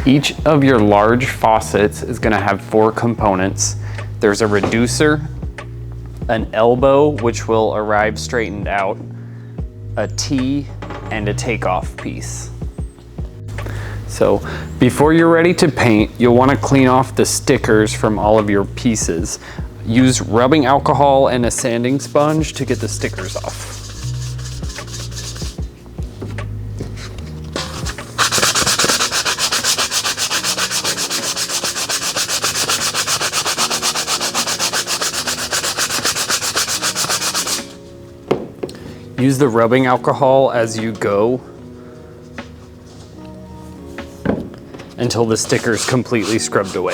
Each of your large faucets is going to have 4 components. There's a reducer, an elbow, which will arrive straightened out, a T, and a takeoff piece. So before you're ready to paint, you'll want to clean off the stickers from all of your pieces. Use rubbing alcohol and a sanding sponge to get the stickers off. Use the rubbing alcohol as you go until the sticker's completely scrubbed away.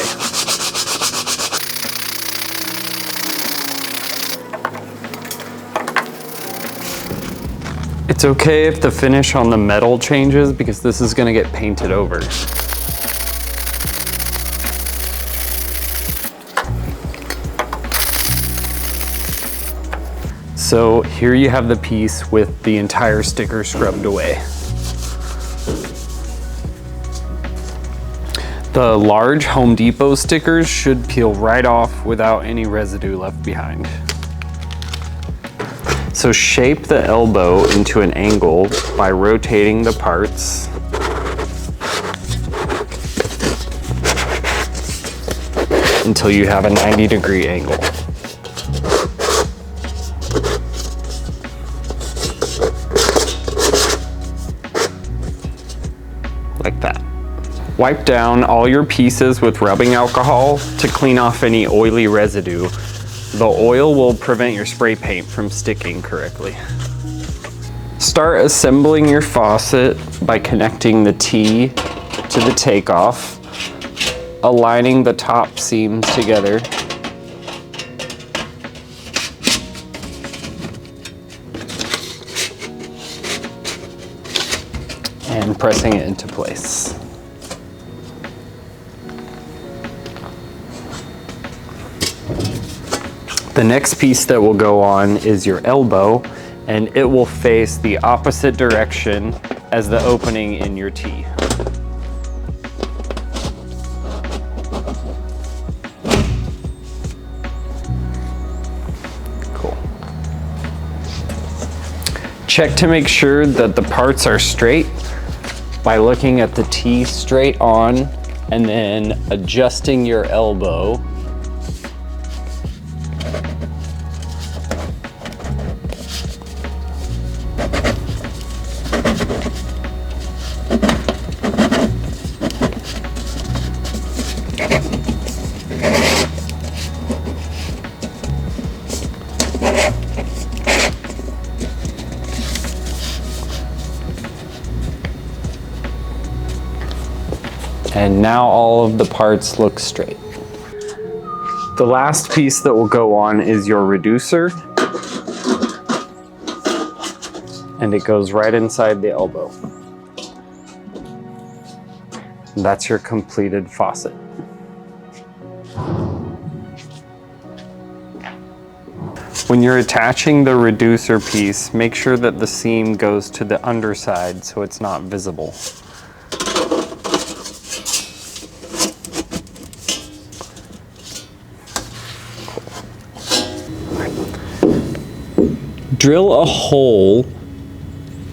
It's okay if the finish on the metal changes because this is going to get painted over. So here you have the piece with the entire sticker scrubbed away. The large Home Depot stickers should peel right off without any residue left behind. So shape the elbow into an angle by rotating the parts. Until you have a 90-degree angle. Like that. Wipe down all your pieces with rubbing alcohol to clean off any oily residue. The oil will prevent your spray paint from sticking correctly. Start assembling your faucet by connecting the T to the takeoff, aligning the top seams together, and pressing it into place. The next piece that will go on is your elbow, and it will face the opposite direction as the opening in your T. Cool. Check to make sure that the parts are straight by looking at the T straight on and then adjusting your elbow. And now all of the parts look straight. The last piece that will go on is your reducer. And it goes right inside the elbow. And that's your completed faucet. When you're attaching the reducer piece, make sure that the seam goes to the underside so it's not visible. Drill a hole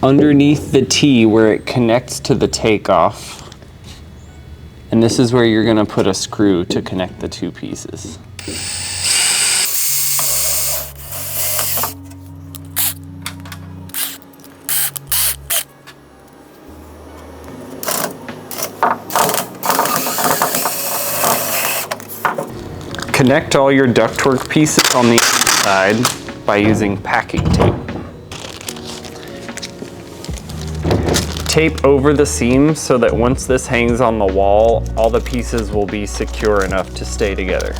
underneath the T where it connects to the takeoff. And this is where you're going to put a screw to connect the two pieces. Connect all your ductwork pieces on the inside by using packing tape. Tape over the seam so that once this hangs on the wall, all the pieces will be secure enough to stay together.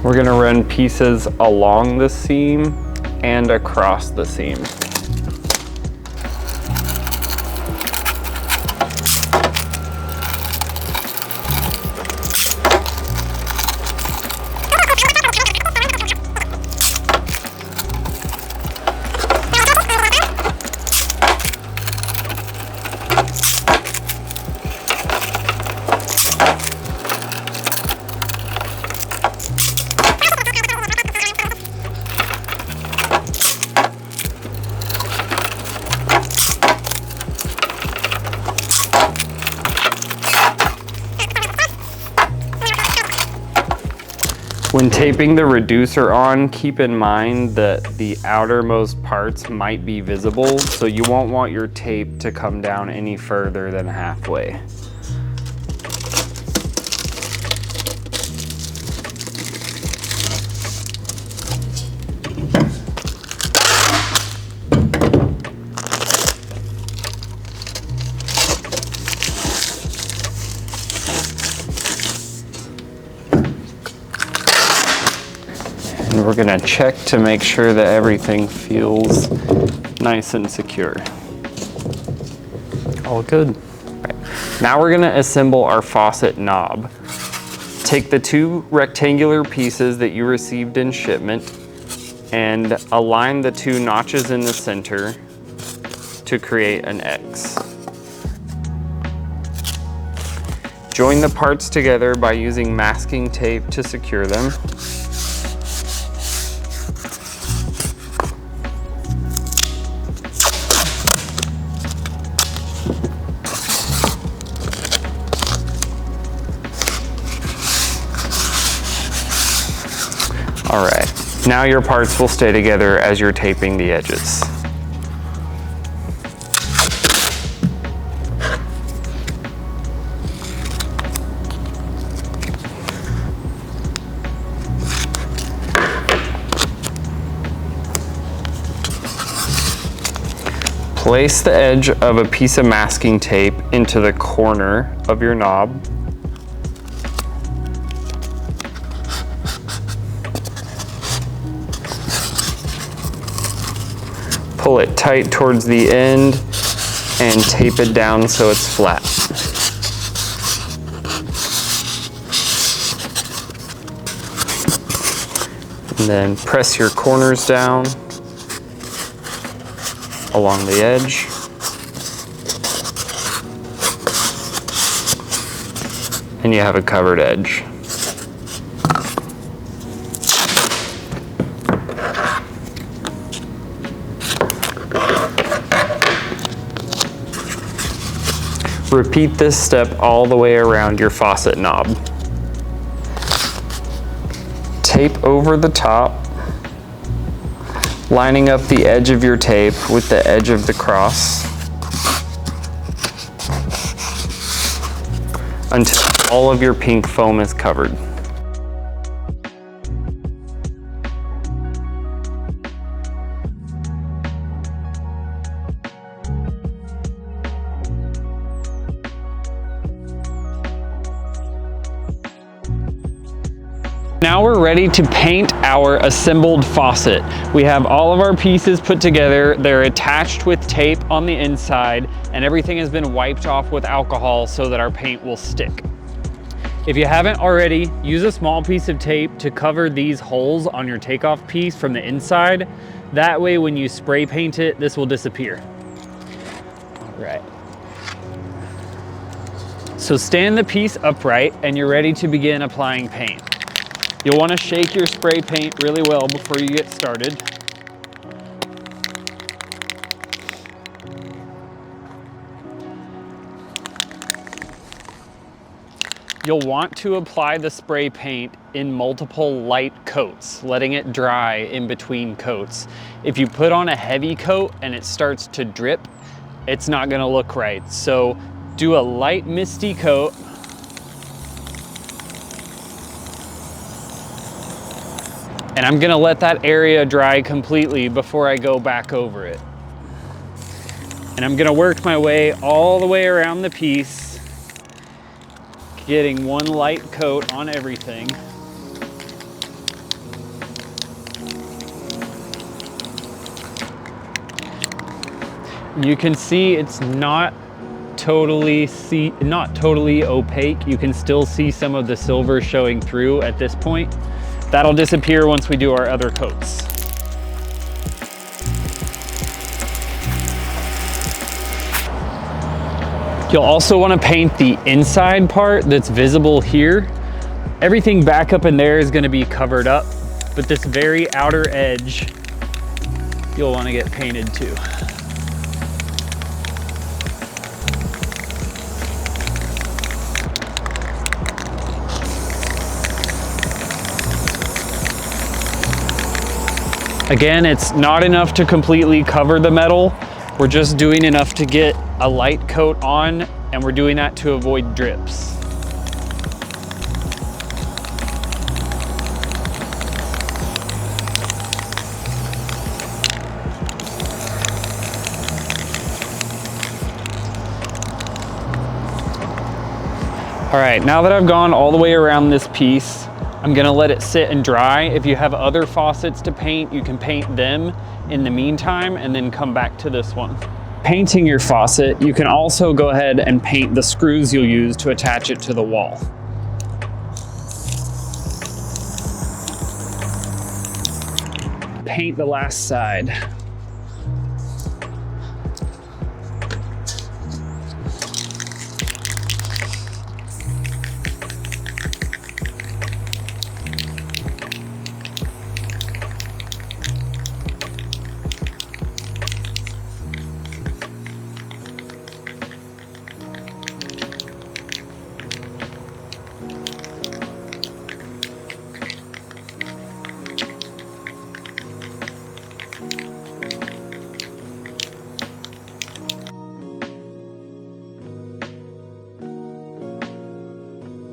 We're going to run pieces along the seam and across the seam. When taping the reducer on, keep in mind that the outermost parts might be visible, so you won't want your tape to come down any further than halfway. And we're gonna check to make sure that everything feels nice and secure. All good. Right. Now we're gonna assemble our faucet knob. Take the 2 rectangular pieces that you received in shipment and align the 2 notches in the center to create an X. Join the parts together by using masking tape to secure them. All right, now your parts will stay together as you're taping the edges. Place the edge of a piece of masking tape into the corner of your knob. Pull it tight towards the end and tape it down so it's flat. And then press your corners down along the edge. And you have a covered edge. Repeat this step all the way around your faucet knob. Tape over the top, lining up the edge of your tape with the edge of the cross until all of your pink foam is covered. Now we're ready to paint our assembled faucet. We have all of our pieces put together. They're attached with tape on the inside, and everything has been wiped off with alcohol so that our paint will stick. If you haven't already, use a small piece of tape to cover these holes on your takeoff piece from the inside. That way when you spray paint it, this will disappear. All right. So stand the piece upright and you're ready to begin applying paint. You'll want to shake your spray paint really well before you get started. You'll want to apply the spray paint in multiple light coats, letting it dry in between coats. If you put on a heavy coat and it starts to drip, it's not going to look right. So do a light misty coat. And I'm gonna let that area dry completely before I go back over it. And I'm gonna work my way all the way around the piece, getting one light coat on everything. You can see it's not totally opaque. You can still see some of the silver showing through at this point. That'll disappear once we do our other coats. You'll also want to paint the inside part that's visible here. Everything back up in there is going to be covered up, but this very outer edge, you'll want to get painted too. Again, it's not enough to completely cover the metal. We're just doing enough to get a light coat on, and we're doing that to avoid drips. All right, now that I've gone all the way around this piece, I'm gonna let it sit and dry. If you have other faucets to paint, you can paint them in the meantime and then come back to this one. Painting your faucet, you can also go ahead and paint the screws you'll use to attach it to the wall. Paint the last side.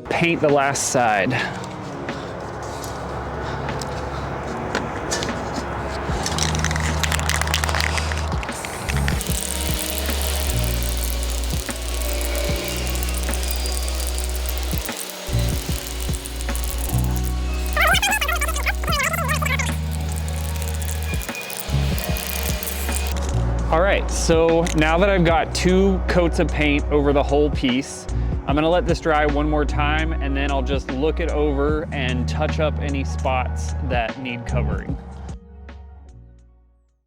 Paint the last side. All right, so now that I've got 2 coats of paint over the whole piece, I'm gonna let this dry one more time, and then I'll just look it over and touch up any spots that need covering.